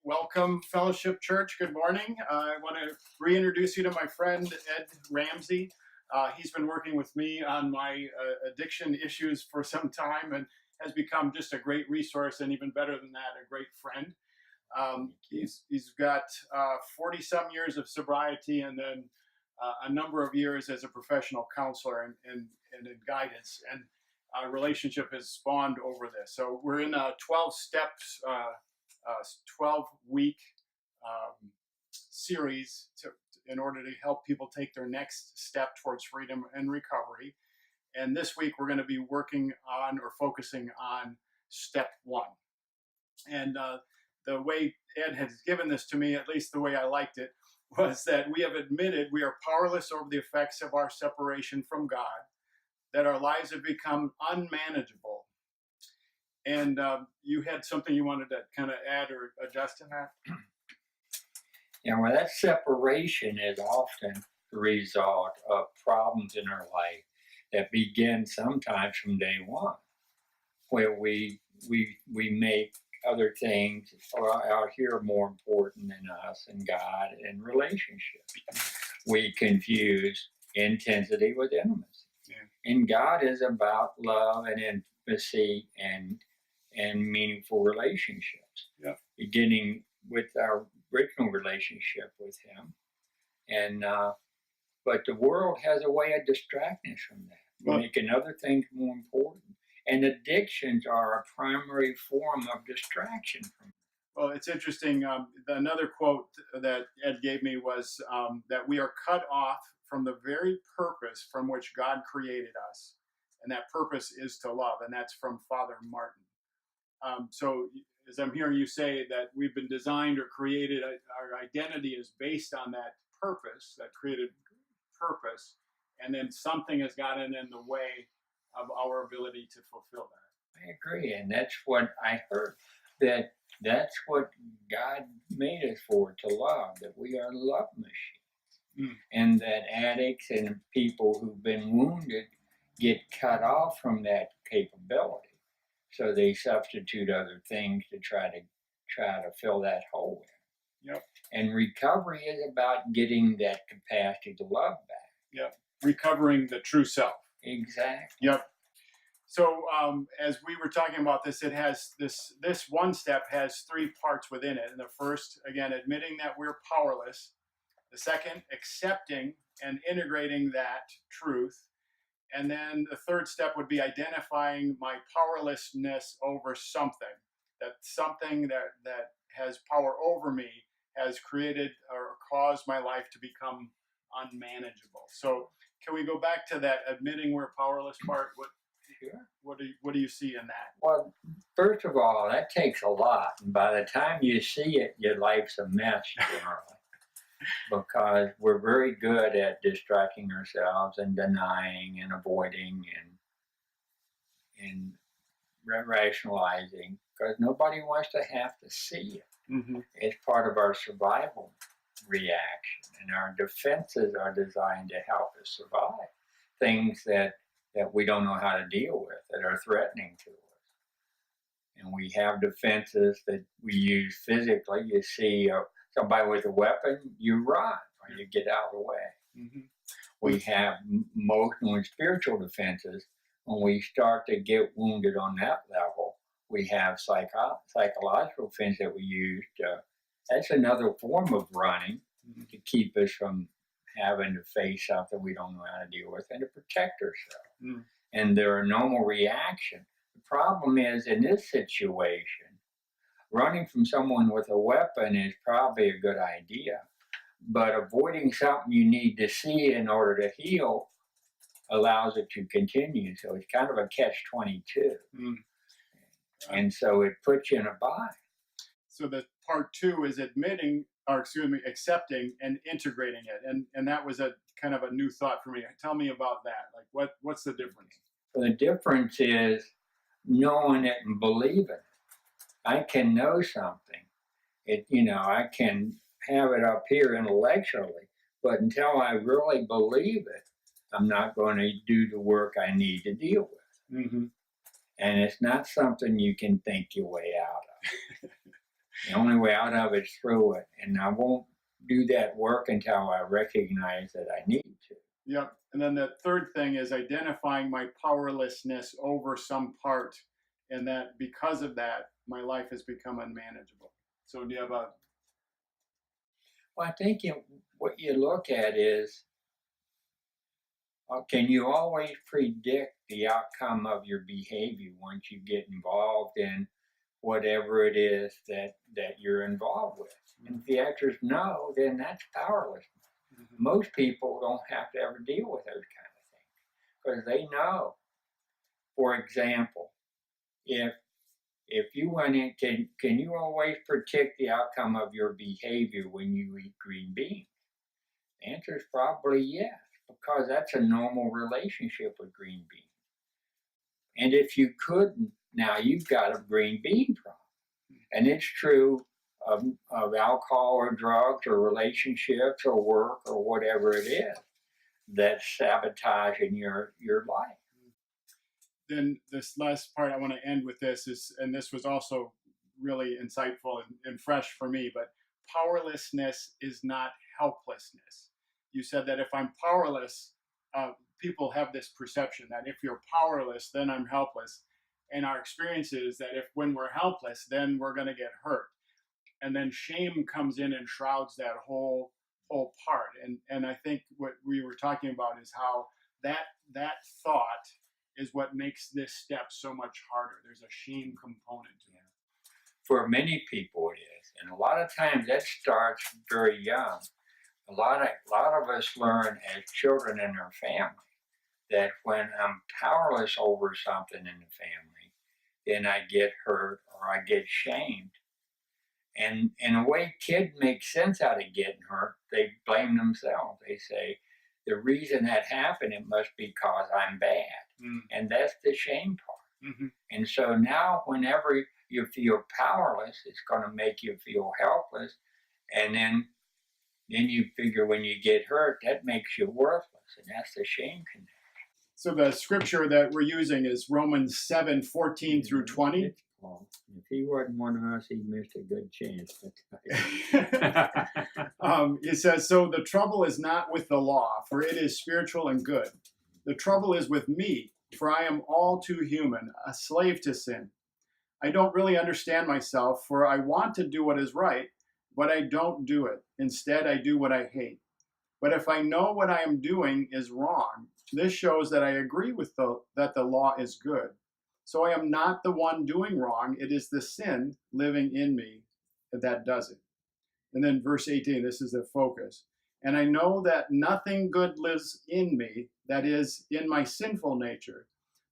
Welcome, Fellowship Church. Good morning. I want to reintroduce you to my friend, Ed Ramsey. He's been working with me on my addiction issues for some time and has become just a great resource, and even better than that, a great friend. He's got 40-some years of sobriety, and then a number of years as a professional counselor and in guidance. And our relationship has spawned over this. So we're in 12 steps, 12-week series in order to help people take their next step towards freedom and recovery. And this week we're going to be working on or focusing on step one. And the way Ed has given this to me, at least the way I liked it, was that we have admitted we are powerless over the effects of our separation from God, that our lives have become unmanageable. And you had something you wanted to kind of add or adjust in that? Yeah, well, that separation is often the result of problems in our life that begin sometimes from day one, where we make other things out here more important than us and God and relationships. We confuse intensity with intimacy. Yeah. And God is about love and intimacy and meaningful relationships. Yeah. Beginning with our original relationship with Him, and but the world has a way of distracting us from that, making other things more important. And addictions are a primary form of distraction from that. Well, it's interesting. Another quote that Ed gave me was that we are cut off from the very purpose from which God created us, and that purpose is to love, and that's from Father Martin. So as I'm hearing you say that we've been designed or created, our identity is based on that purpose, that created purpose, and then something has gotten in the way of our ability to fulfill that. I agree, and that's what I heard, that's what God made us for, to love, that we are love machines, and that addicts and people who've been wounded get cut off from that capability. So they substitute other things to try to fill that hole in. Yep. And recovery is about getting that capacity to love back. Yep. Recovering the true self. Exactly. Yep. So as we were talking about this, it has this one step has three parts within it. And the first, again, admitting that we're powerless. The second, accepting and integrating that truth. And then the third step would be identifying my powerlessness over something. That something that has power over me has created or caused my life to become unmanageable. So can we go back to that admitting we're powerless part? Sure. What do you see in that? Well, first of all, that takes a lot. And by the time you see it, your life's a mess generally. Because we're very good at distracting ourselves and denying and avoiding and rationalizing, because nobody wants to have to see it. Mm-hmm. It's part of our survival reaction, and our defenses are designed to help us survive things that we don't know how to deal with, that are threatening to us. And we have defenses that we use physically. You see somebody with a weapon, you run or you get out of the way. Mm-hmm. We have emotional and spiritual defenses. When we start to get wounded on that level, we have psychological defense that we use. That's another form of running, to keep us from having to face something we don't know how to deal with, and to protect ourselves. And there are normal reactions. The problem is, in this situation, running from someone with a weapon is probably a good idea, but avoiding something you need to see in order to heal allows it to continue. So it's kind of a catch-22. And so it puts you in a bind. So the part two is accepting and integrating it. And that was a kind of a new thought for me. Tell me about that. Like what's the difference? The difference is knowing it and believing it. I can know something. I can have it up here intellectually, but until I really believe it, I'm not going to do the work I need to deal with. Mm-hmm. And it's not something you can think your way out of. The only way out of it's through it. And I won't do that work until I recognize that I need to. Yep. And then the third thing is identifying my powerlessness over some part, and that because of that, my life has become unmanageable. So, do you have a? Well, I think what you look at is, can you always predict the outcome of your behavior once you get involved in whatever it is that you're involved with? And if the answer is no, then that's powerless. Most people don't have to ever deal with those kind of things because they know. For example, if you went in, can you always predict the outcome of your behavior when you eat green beans? The answer is probably yes, because that's a normal relationship with green beans. And if you couldn't, now you've got a green bean problem. And it's true of alcohol or drugs or relationships or work or whatever it is that's sabotaging your life. Then this last part I want to end with this is, and this was also really insightful and fresh for me, but powerlessness is not helplessness. You said that if I'm powerless, people have this perception that if you're powerless, then I'm helpless. And our experience is that if when we're helpless, then we're going to get hurt. And then shame comes in and shrouds that whole part. And I think what we were talking about is how that thought is what makes this step so much harder. There's a shame component to it. For many people it is. And a lot of times that starts very young. A lot of us learn as children in our family that when I'm powerless over something in the family, then I get hurt or I get shamed. And in a way, kids make sense out of getting hurt. They blame themselves. They say, the reason that happened, it must be because I'm bad. And that's the shame part. And so now whenever you feel powerless, it's going to make you feel helpless. And then you figure when you get hurt, that makes you worthless. And that's the shame connection. So the scripture that we're using is Romans 7:14 through 20. If he wasn't one of us, he missed a good chance. It says, so the trouble is not with the law, for it is spiritual and good. The trouble is with me, for I am all too human, a slave to sin. I don't really understand myself, for I want to do what is right, but I don't do it. Instead, I do what I hate. But if I know what I am doing is wrong, this shows that I agree with that the law is good. So I am not the one doing wrong. It is the sin living in me that does it. And then verse 18, this is the focus. And I know that nothing good lives in me, that is, in my sinful nature.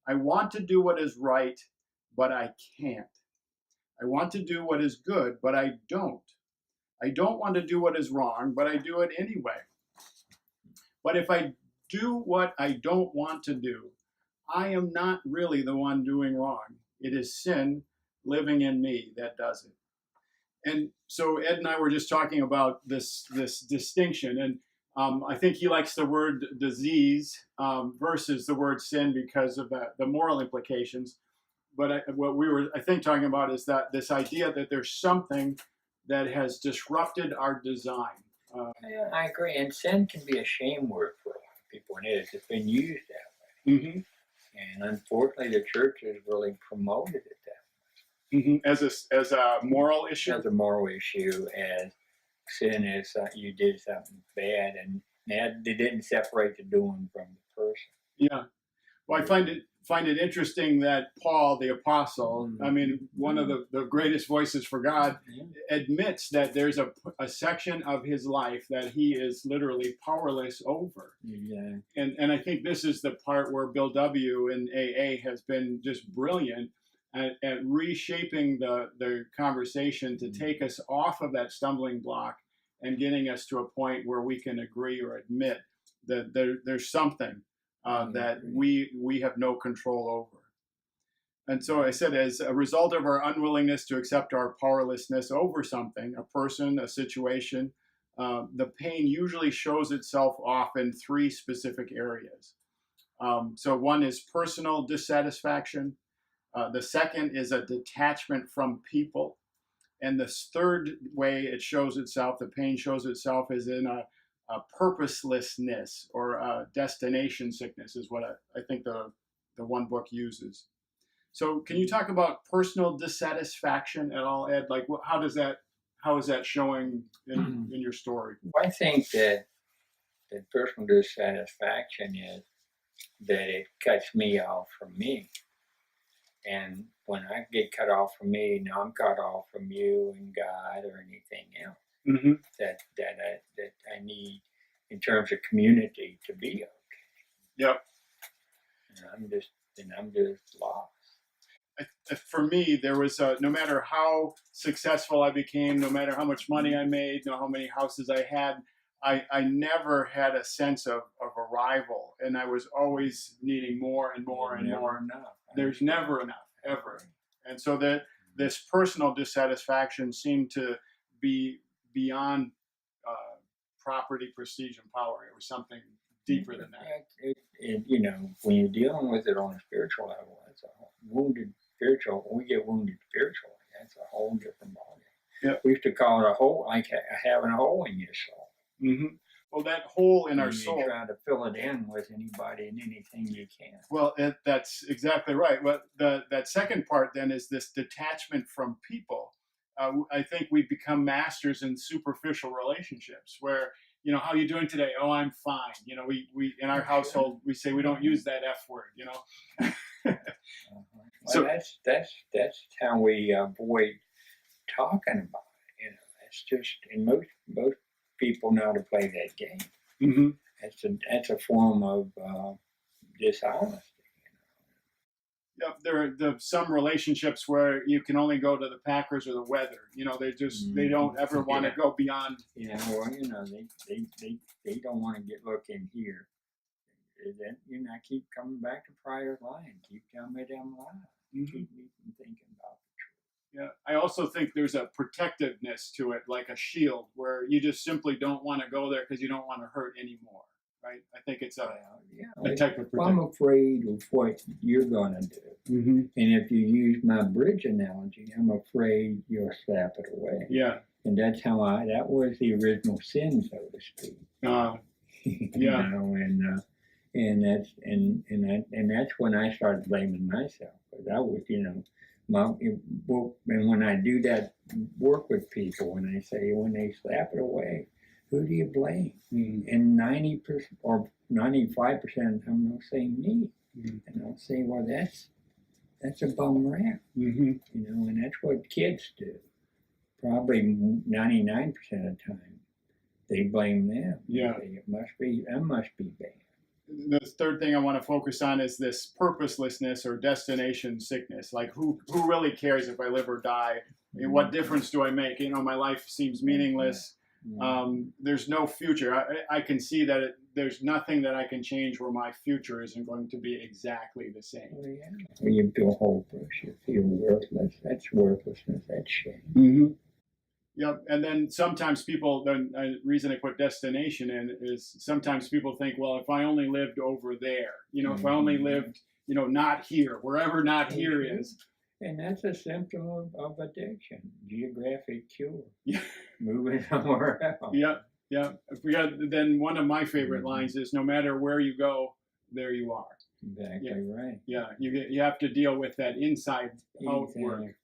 I want to do what is right, but I can't. I want to do what is good, but I don't. I don't want to do what is wrong, but I do it anyway. But if I do what I don't want to do, I am not really the one doing wrong. It is sin living in me that does it. And so Ed and I were just talking about this distinction, and I think he likes the word disease versus the word sin because of the moral implications. But what we were, I think, talking about is that this idea that there's something that has disrupted our design. Yeah, I agree. And sin can be a shame word for a lot of people, and it is. It's been used that way. And unfortunately, the church has really promoted it that way. As a moral issue? As a moral issue, as sin is you did something bad, and they didn't separate the doing from the person. Yeah. Well, I find it interesting that Paul, the apostle, I mean, one of the greatest voices for God, admits that there's a section of his life that he is literally powerless over. Yeah. And I think this is the part where Bill W. in AA has been just brilliant at reshaping the conversation to take us off of that stumbling block and getting us to a point where we can agree or admit that there's something that we have no control over. And so I said, as a result of our unwillingness to accept our powerlessness over something, a person, a situation, the pain usually shows itself off in three specific areas. So one is personal dissatisfaction. The second is a detachment from people. And this third way it shows itself, the pain shows itself, is in a purposelessness or a destination sickness, is what I think the one book uses. So, can you talk about personal dissatisfaction at all, Ed? Like, how is that showing in your story? I think that personal dissatisfaction is that it cuts me off from me. And when I get cut off from me, now I'm cut off from you and God or anything else Mm-hmm. that I need in terms of community to be okay. Yep. And I'm just lost. For me, there was no matter how successful I became, no matter how much money I made, no how many houses I had, I never had a sense of arrival, and I was always needing more and more and Never more. enough. There's never enough, ever. And so that this personal dissatisfaction seemed to be beyond property, prestige, and power. It was something deeper than that. You know, when you're dealing with it on a spiritual level, it's a wounded spiritual. When we get wounded spiritually, that's a whole different ballgame. Yeah. We used to call it a hole, like having a hole in your soul. Mm-hmm. Well, that hole in our And soul. You try to fill it in with anybody and anything you can. Well, that's exactly right. Well, that second part then is this detachment from people. I think we become masters in superficial relationships where, you know, how are you doing today? Oh, I'm fine. You know, we in our household, we say we don't use that F word, you know. Well, So that's how we avoid talking about it. You know, that's just, and most people know how to play that game. mm-hmm. That's a form of dishonesty. Yep, there are some relationships where you can only go to the Packers or the weather. You know, they don't ever want to go beyond. Yeah, well, you know, they don't want to look in here. Then, you know, I keep coming back to prior line. Keep telling me them lies. Mm-hmm. Keep me from thinking about the truth. Yeah, I also think there's a protectiveness to it, like a shield, where you just simply don't want to go there because you don't want to hurt anymore, right? I think it's a type of protection. I'm afraid of what you're going to do. Mm-hmm. And if you use my bridge analogy, I'm afraid you'll slap it away. Yeah. And that's how that was the original sin, so to speak. Yeah. You know, and that's when I started blaming myself, because I was, you know, and when I do that work with people, when they slap it away, who do you blame? Mm-hmm. And 90% or 95% of the time they'll say me, and I'll say, well, that's a bum rap, you know, and that's what kids do. Probably 99% of the time, they blame them. Yeah, it must be bad. The third thing I want to focus on is this purposelessness or destination sickness. Like, who really cares if I live or die? What difference do I make? You know, my life seems meaningless. There's no future. I can see that there's nothing that I can change where my future isn't going to be exactly the same. Well, yeah. When you feel hopeless, you feel worthless. That's worthlessness. That's shame. Mm-hmm. Yep. And then sometimes people, the reason I put destination in is sometimes people think, well, if I only lived over there, you know, if I only lived, you know, not here, wherever not here is. And that's a symptom of addiction, geographic cure. Yeah. Moving somewhere else. Yeah, yeah. Then one of my favorite lines is, no matter where you go, there you are. Exactly right. Yeah, you have to deal with that inside out work.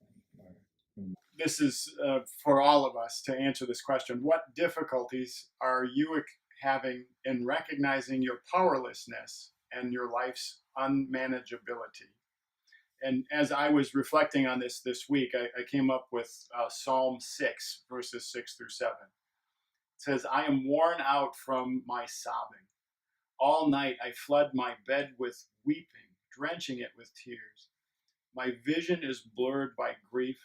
This is for all of us to answer this question. What difficulties are you having in recognizing your powerlessness and your life's unmanageability? And as I was reflecting on this week, I came up with Psalm 6, verses 6 through 7. It says, I am worn out from my sobbing. All night I flood my bed with weeping, drenching it with tears. My vision is blurred by grief,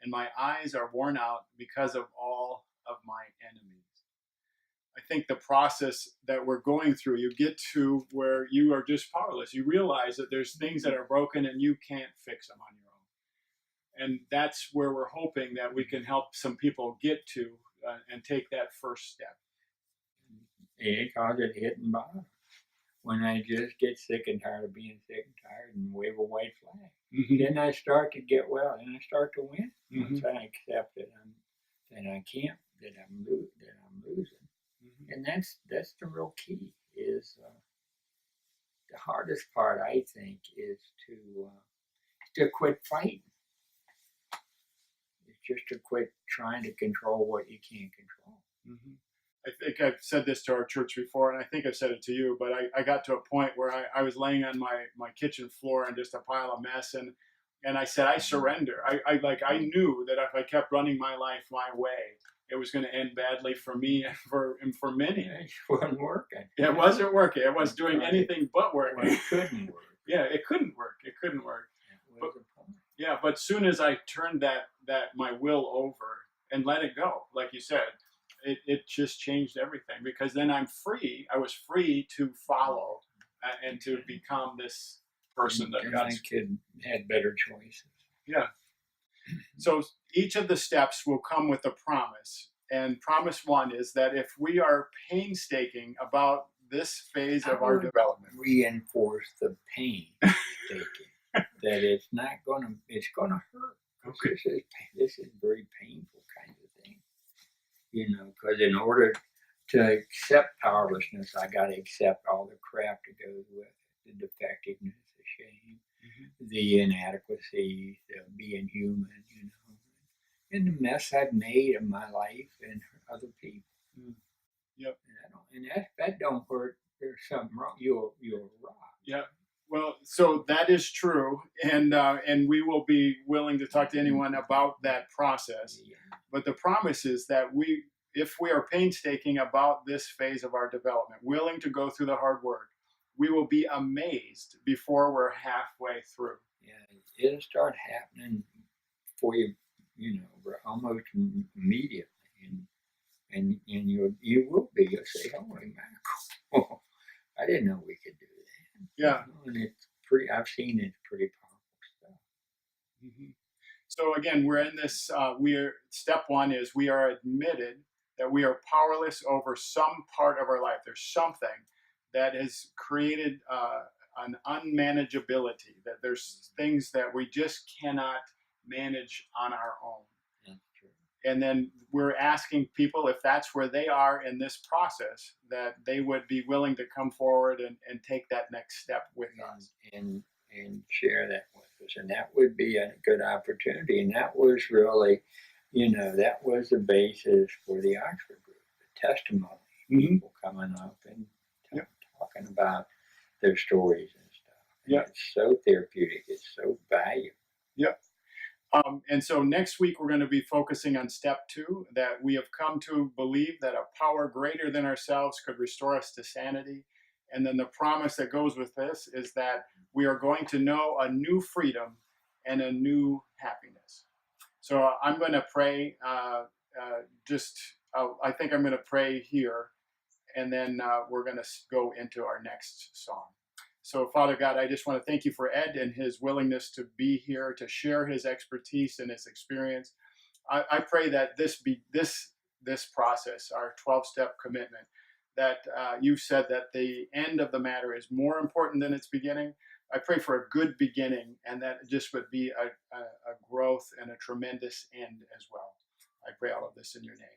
and my eyes are worn out because of all of my enemies. I think the process that we're going through, you get to where you are just powerless. You realize that there's things that are broken and you can't fix them on your own. And that's where we're hoping that we can help some people get to and take that first step. It caused it hitting bottom. when I just get sick and tired of being sick and tired and wave a white flag. Mm-hmm. Then I start to get well, and I start to win Mm-hmm. once I accept that I'm losing, and that's the real key. Is the hardest part, I think, is to quit fighting. It's just to quit trying to control what you can't control. Mm-hmm. I think I've said this to our church before, and I think I've said it to you, but I got to a point where I was laying on my kitchen floor in just a pile of mess, and I said, I surrender. I knew that if I kept running my life my way, it was going to end badly for me and for many. It wasn't working. It wasn't working. It was doing anything but Well, working. it couldn't work. Yeah, it couldn't work. It couldn't work. That was the point. Yeah, but soon as I turned that my will over and let it go, like you said, it just changed everything, because then I'm free. I was free to follow and to become this person that And God's. my kid had better choices. Yeah. So each of the steps will come with a promise. And promise one is that if we are painstaking about this phase of our development, Reinforce the pain taking. That it's gonna hurt. Okay. This is very painful kind of thing. Because in order to accept powerlessness, I got to accept all the crap that goes with it, the defectiveness, the shame, the inadequacy, the being human, and the mess I've made of my life and other people. Yep. And that don't hurt. There's something wrong. You're rock. Yeah. Well, so that is true, and we will be willing to talk to anyone about that process. Yeah. But the promise is that if we are painstaking about this phase of our development, willing to go through the hard work, we will be amazed before we're halfway through. Yeah, it'll start happening for you, almost immediately, and you will be. You'll say, "Holy mackerel! I didn't know we could do that." Yeah, and it's pretty. I've seen it's pretty powerful stuff. Mm-hmm. So again, we're in this. Step one is we are admitted that we are powerless over some part of our life. There's something that has created an unmanageability. That there's things that we just cannot manage on our own. That's true. And then we're asking people, if that's where they are in this process, that they would be willing to come forward and take that next step with us. And share that with us. And that would be a good opportunity. And that was really, that was the basis for the Oxford group, the testimony, people coming up and talking about their stories and stuff. And it's so therapeutic. It's so valuable. Yep. And so next week we're going to be focusing on step 2, that we have come to believe that a power greater than ourselves could restore us to sanity. And then the promise that goes with this is that we are going to know a new freedom and a new happiness. So I'm going to pray. I think I'm going to pray here, and then we're going to go into our next song. So, Father God, I just want to thank you for Ed and his willingness to be here, to share his expertise and his experience. I pray that this process, our 12-step commitment, that you've said that the end of the matter is more important than its beginning. I pray for a good beginning, and that just would be a growth and a tremendous end as well. I pray all of this in your name.